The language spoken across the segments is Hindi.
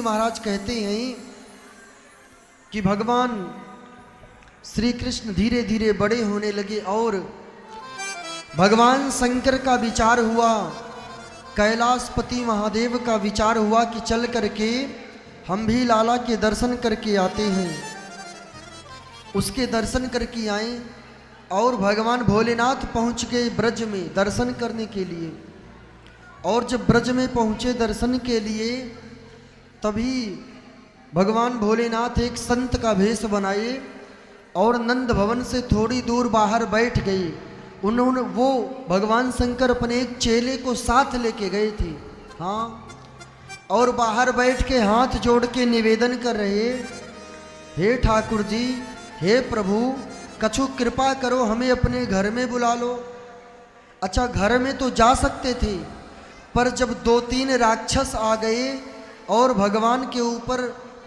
महाराज कहते हैं कि भगवान श्री कृष्ण धीरे धीरे बड़े होने लगे और भगवान शंकर का विचार हुआ, कैलाशपति महादेव का विचार हुआ कि चल करके हम भी लाला के दर्शन करके आते हैं। उसके दर्शन करके आए और भगवान भोलेनाथ पहुंच गए ब्रज में दर्शन करने के लिए। और जब ब्रज में पहुंचे दर्शन के लिए, तभी भगवान भोलेनाथ एक संत का भेष बनाए और नंद भवन से थोड़ी दूर बाहर बैठ गए। उन्होंने वो भगवान शंकर अपने एक चेले को साथ लेके गए थे। हाँ, और बाहर बैठ के हाथ जोड़ के निवेदन कर रहे, हे ठाकुर जी, हे प्रभु, कछु कृपा करो, हमें अपने घर में बुला लो। अच्छा, घर में तो जा सकते थे, पर जब 2-3 राक्षस आ गए और भगवान के ऊपर,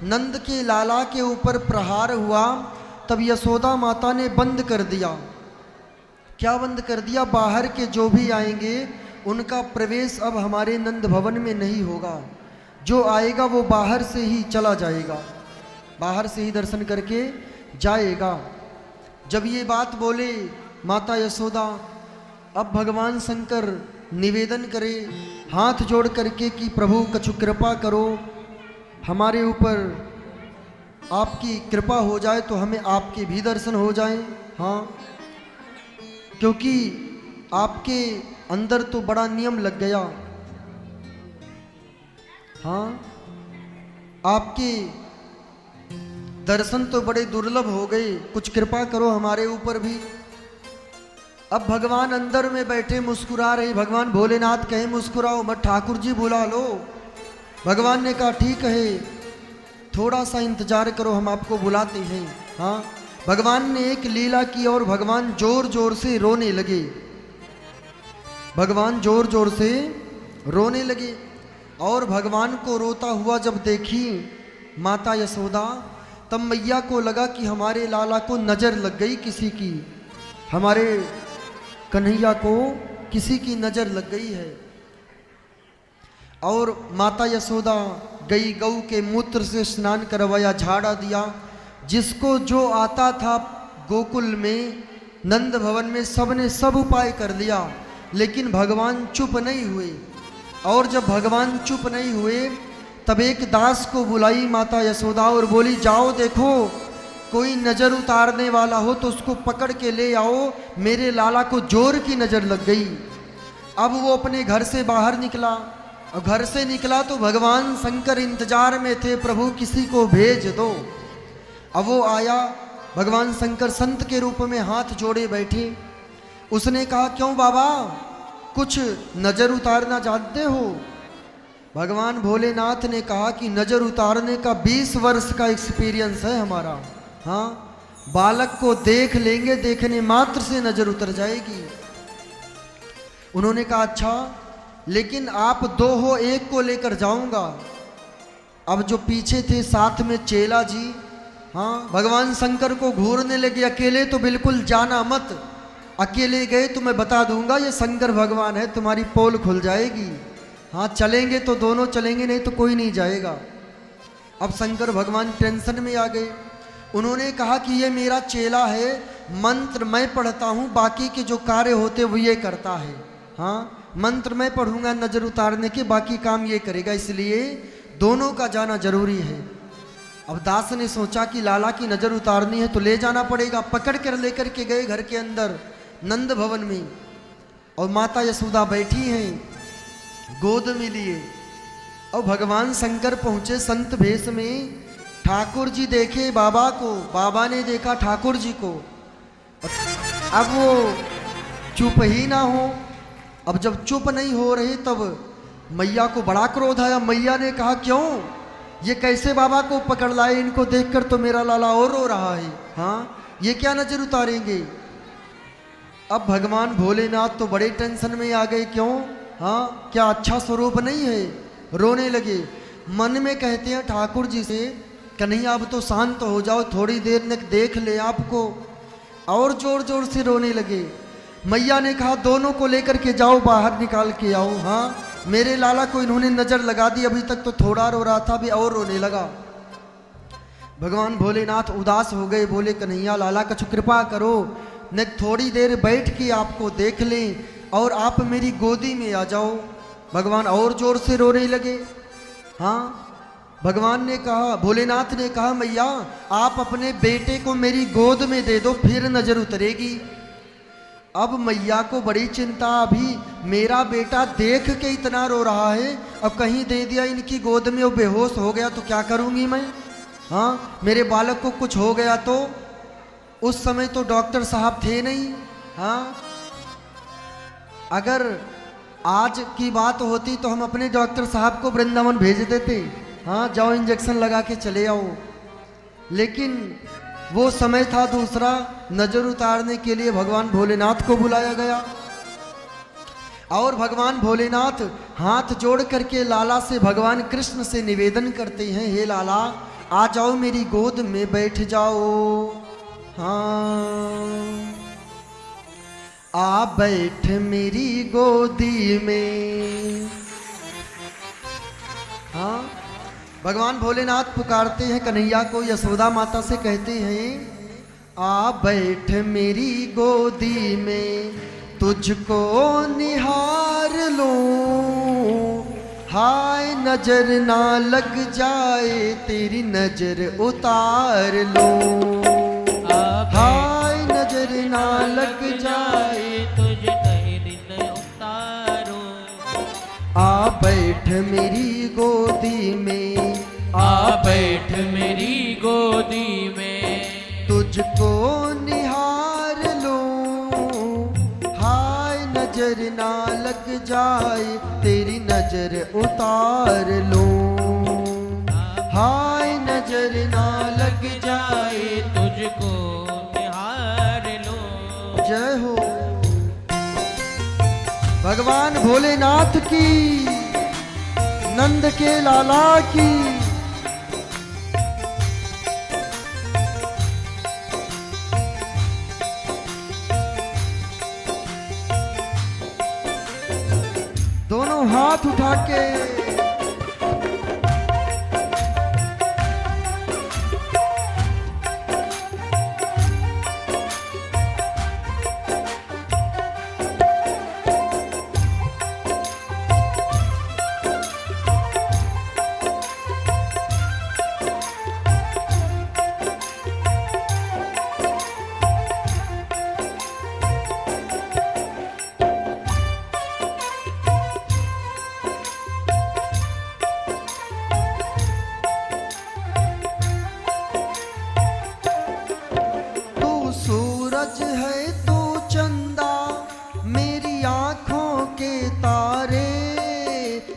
नंद के लाला के ऊपर प्रहार हुआ, तब यशोदा माता ने बंद कर दिया। क्या बंद कर दिया? बाहर के जो भी आएंगे उनका प्रवेश अब हमारे नंद भवन में नहीं होगा। जो आएगा वो बाहर से ही चला जाएगा, बाहर से ही दर्शन करके जाएगा। जब ये बात बोले माता यशोदा, अब भगवान शंकर निवेदन करे हाथ जोड़ करके कि प्रभु कछु कृपा करो, हमारे ऊपर आपकी कृपा हो जाए तो हमें आपके भी दर्शन हो जाएं। हाँ, क्योंकि आपके अंदर तो बड़ा नियम लग गया। हाँ, आपके दर्शन तो बड़े दुर्लभ हो गए, कुछ कृपा करो हमारे ऊपर भी। अब भगवान अंदर में बैठे मुस्कुरा रहे। भगवान भोलेनाथ कहे मुस्कुराओ मत, ठाकुर जी बुला लो। भगवान ने कहा ठीक है, थोड़ा सा इंतजार करो, हम आपको बुलाते हैं। हाँ, भगवान ने एक लीला की और भगवान जोर जोर से रोने लगे। भगवान जोर जोर से रोने लगे और भगवान को रोता हुआ जब देखी माता यशोदा, तब मैया को लगा कि हमारे लाला को नज़र लग गई किसी की, हमारे कन्हैया को किसी की नज़र लग गई है। और माता यशोदा गई, गऊ के मूत्र से स्नान करवाया, झाड़ा दिया। जिसको जो आता था गोकुल में, नंद भवन में, सब ने सब उपाय कर लिया, लेकिन भगवान चुप नहीं हुए। और जब भगवान चुप नहीं हुए, तब एक दास को बुलाई माता यशोदा और बोली, जाओ देखो कोई नज़र उतारने वाला हो तो उसको पकड़ के ले आओ, मेरे लाला को जोर की नज़र लग गई। अब वो अपने घर से बाहर निकला और घर से निकला तो भगवान शंकर इंतजार में थे, प्रभु किसी को भेज दो। अब वो आया, भगवान शंकर संत के रूप में हाथ जोड़े बैठे। उसने कहा, क्यों बाबा, कुछ नज़र उतारना जानते हो? भगवान भोलेनाथ ने कहा कि नज़र उतारने का 20 वर्ष का एक्सपीरियंस है हमारा। हाँ, बालक को देख लेंगे, देखने मात्र से नज़र उतर जाएगी। उन्होंने कहा अच्छा, लेकिन आप 2 हो, एक को लेकर जाऊंगा। अब जो पीछे थे साथ में चेला जी, हाँ, भगवान शंकर को घूरने लगे, अकेले तो बिल्कुल जाना मत, अकेले गए तो मैं बता दूंगा ये शंकर भगवान है, तुम्हारी पोल खुल जाएगी। हाँ, चलेंगे तो दोनों चलेंगे, नहीं तो कोई नहीं जाएगा। अब शंकर भगवान टेंशन में आ गए। उन्होंने कहा कि ये मेरा चेला है, मंत्र मैं पढ़ता हूँ, बाकी के जो कार्य होते वो ये करता है। हाँ, मंत्र मैं पढ़ूंगा नज़र उतारने के, बाकी काम ये करेगा, इसलिए दोनों का जाना जरूरी है। अब दास ने सोचा कि लाला की नज़र उतारनी है तो ले जाना पड़ेगा। पकड़ कर लेकर के गए घर के अंदर नंद भवन में, और माता यशोदा बैठी हैं गोद में लिए। और भगवान शंकर पहुँचे संत भेष में। ठाकुर जी देखे बाबा को, बाबा ने देखा ठाकुर जी को। अब वो चुप ही ना हो। अब जब चुप नहीं हो रहे, तब मैया को बड़ा क्रोध आया। मैया ने कहा, क्यों, ये कैसे बाबा को पकड़ लाए? इनको देखकर तो मेरा लाला और रो रहा है। हाँ, ये क्या नज़र उतारेंगे? अब भगवान भोलेनाथ तो बड़े टेंशन में आ गए। क्यों? हाँ, क्या अच्छा स्वरूप नहीं है? रोने लगे। मन में कहते हैं ठाकुर जी से, कन्हैया अब तो शांत हो जाओ, थोड़ी देर तक देख ले आपको। और जोर जोर से रोने लगे। मैया ने कहा, दोनों को लेकर के जाओ, बाहर निकाल के आओ। हाँ, मेरे लाला को इन्होंने नजर लगा दी, अभी तक तो थोड़ा रो रहा था, अभी और रोने लगा। भगवान भोलेनाथ उदास हो गए, बोले कन्हैया लाला कछु कृपा करो, न थोड़ी देर बैठ के आपको देख लें और आप मेरी गोदी में आ जाओ। भगवान और जोर से रोने लगे। हाँ, भगवान ने कहा, भोलेनाथ ने कहा मैया आप अपने बेटे को मेरी गोद में दे दो, फिर नजर उतरेगी। अब मैया को बड़ी चिंता, अभी मेरा बेटा देख के इतना रो रहा है, अब कहीं दे दिया इनकी गोद में वो बेहोश हो गया तो क्या करूंगी मैं। हाँ, मेरे बालक को कुछ हो गया तो। उस समय तो डॉक्टर साहब थे नहीं। हाँ, अगर आज की बात होती तो हम अपने डॉक्टर साहब को वृंदावन भेज देते। हाँ, जाओ इंजेक्शन लगा के चले आओ। लेकिन वो समय था दूसरा, नजर उतारने के लिए भगवान भोलेनाथ को बुलाया गया। और भगवान भोलेनाथ हाथ जोड़ करके लाला से, भगवान कृष्ण से निवेदन करते हैं, हे लाला आ जाओ मेरी गोद में बैठ जाओ। हाँ, आ बैठ मेरी गोदी में। हाँ, भगवान भोलेनाथ पुकारते हैं कन्हैया को, यशोदा माता से कहते हैं आ बैठ मेरी गोदी में, तुझको निहार लूं, हाय नजर ना लग जाए तेरी नजर उतार लूं, हाय नजर ना लग जाए तुझे तेरी न उतारूं। आ बैठ मेरी गोदी में, आ बैठ मेरी गोदी में, तुझको निहार लूं, हाय नजर ना लग जाए तेरी नजर उतार लूं, हाय नजर ना लग जाए तुझको निहार लूं। जय हो भगवान भोलेनाथ की, नंद के लाला की। दोनों हाथ उठा के सूरज है तू चंदा मेरी आँखों के तारे,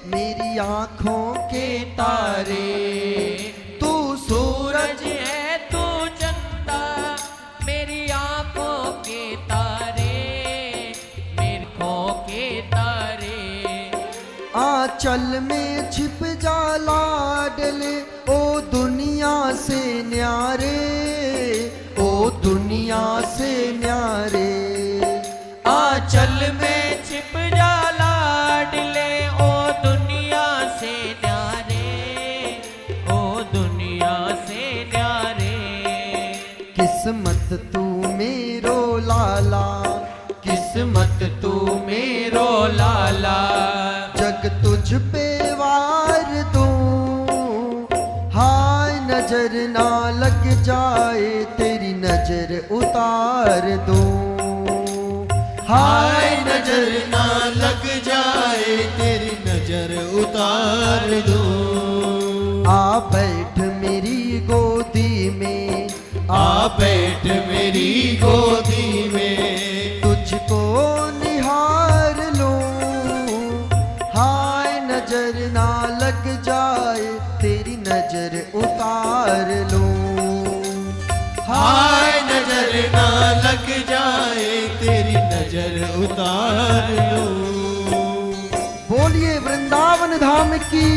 मेरी आँखों के तारे। तू सूरज है तू चंदा मेरी आँखों के तारे, मेरी आँखों के तारे। आंचल में छिप जा लाडले ओ दुनिया से न्यारे, ओ दुनिया से न्यारे। आंचल में छिप जा लाडले ओ दुनिया से न्यारे, ओ दुनिया से न्यारे। किस्मत तू मेरो लाला, किस्मत तू मेरो लाला, जग तुझ पे वार दूं, हाय नजर ना लग जाए तेरी नजर उतार दूं, हाय नजर ना लग जाए तेरी नजर उतार दूं। आ बैठ मेरी गोदी में, आ बैठ मेरी गोदी में, तुझको निहार लूं, हाय नजर ना लग जाए तेरी नजर उतार लूं, हाय नजर ना लग जाए तेरी नजर उतार लूं। बोलिए वृंदावन धाम की।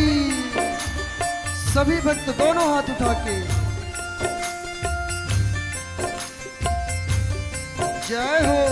सभी भक्त दोनों हाथ उठा के जय हो।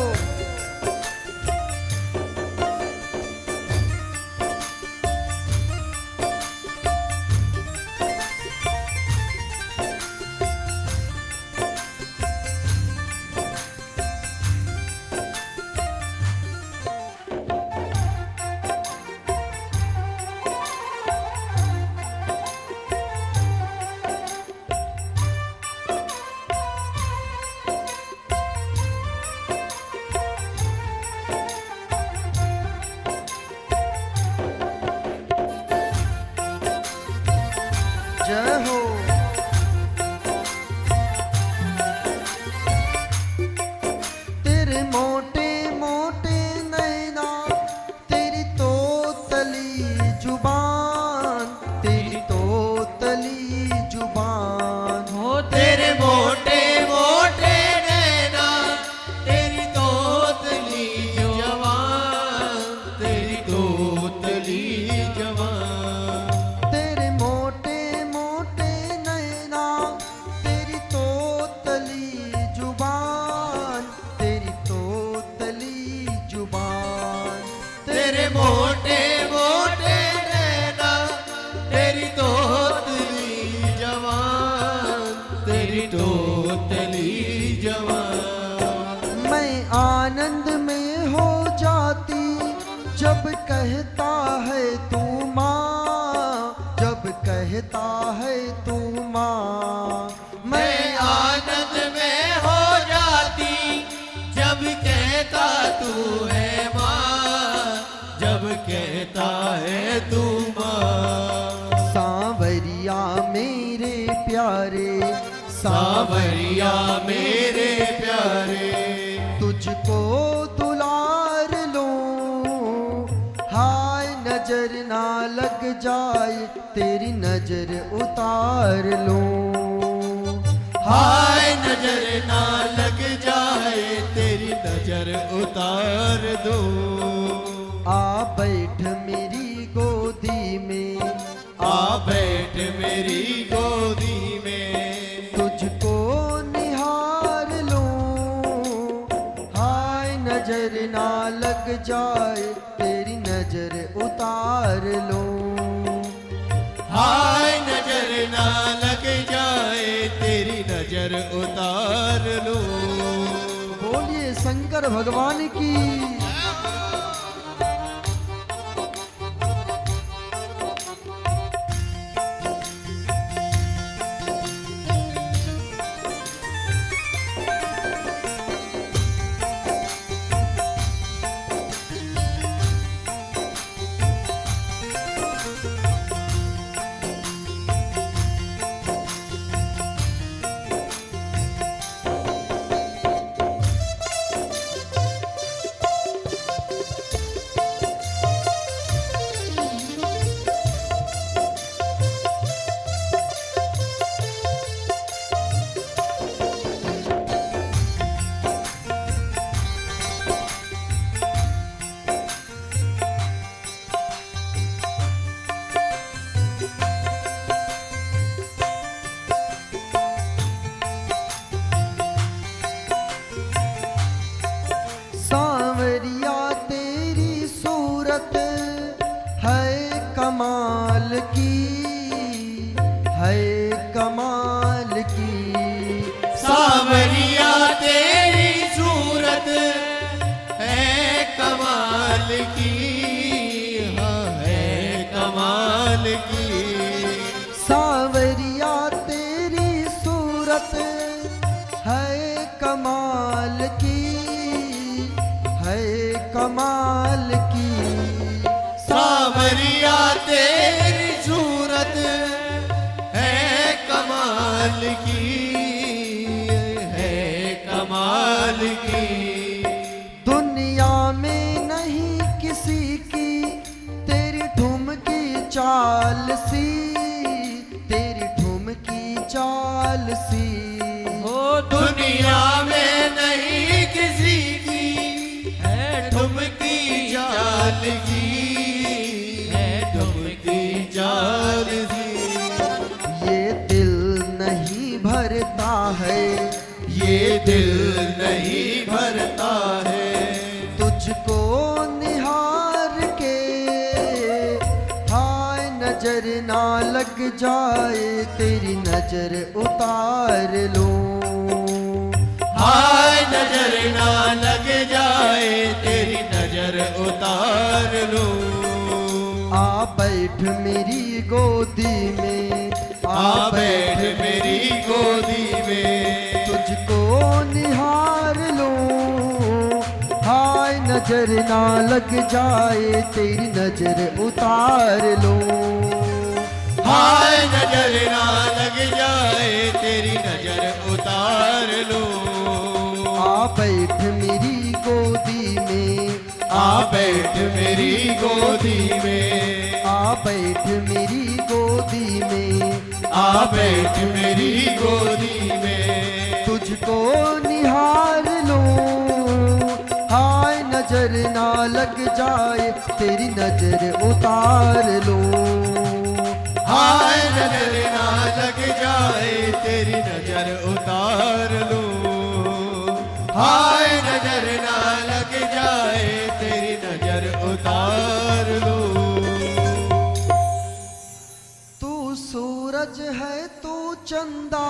तेरे मोटे मोटे नैना, तेरी तोतली जवान, तेरी तोतली जवान। मैं आनंद में हो जाती जब कहता है तू माँ, जब कहता है तू माँ। मैं आनंद में हो जाती जब कहता तू है माँ, जब कहता है तू माँ। सांवरिया मेरे प्यारे, सांवरिया मेरे प्यारे, तुझको दुलार लूं, हाय नजर ना लग जाए तेरी नजर उतार लूं। हाय नजर ना लग जाए तेरी नजर उतार दो। आ बैठ मेरी गोदी में, आ बैठ मेरी गोदी में, तुझको निहार लूं, हाय नजर ना लग जाए तेरी नजर उतार लूं। हाय नजर ना लग जाए तेरी नजर उतार लो। बोलिए शंकर भगवान की। सांवरिया तेरी सूरत है कमाल की, है कमाल की। सांवरिया तेरी सूरत है कमाल की, हाँ है कमाल की। सांवरिया तेरी सूरत है कमाल की, है कमाल की। सांवरिया तेरी सूरत है कमाल की, है कमाल की। दुनिया में नहीं किसी की तेरी ठुमकी चाल सी, तेरी ठुमकी चाल सी। हो दुनिया में नहीं किसी की है ठुमकी चाल की, है ठुमकी चाल की। ये दिल नहीं भरता है, ये दिल नहीं भरता है तुझको निहार के, हाय नजर ना लग जाए तेरी नजर उतार लूं। हाय नजर ना लग जाए तेरी नजर उतार लो। आ बैठ मेरी गोदी में, आ बैठ मेरी गोदी में, तुझको निहार लूं, हाय नजर ना लग जाए तेरी नजर उतार लूं। हाय नजर ना लग जाए तेरी नजर उतार लो। आ बैठ मेरी गोदी में, आ बैठ मेरी गोदी में, आ बैठ मेरी गोदी में, आ बैठ मेरी गोदी में, तुझको निहार लूं, हाय नजर ना लग जाए तेरी नजर उतार लूं। हाय नजर ना लग जाए तेरी नजर उतार लो। हाय नजर ना लग जाए तेरी नजर उतार सूरज है तू चंदा,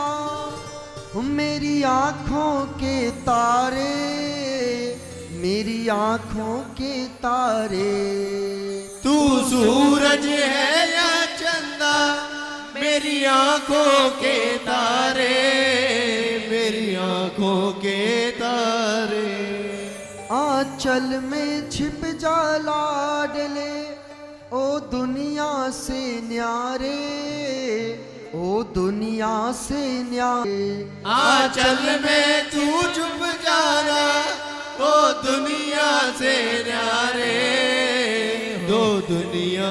मेरी आंखों के तारे, मेरी आंखों के तारे। तू सूरज है या चंदा, मेरी आंखों के तारे, मेरी आंखों के तारे। आंचल में छिप जा लाडले, ओ दुनिया से न्यारे, ओ दुनिया से न्यारे। आंचल में तू छुप जाना, ओ दुनिया से न्यारे, दो दुनिया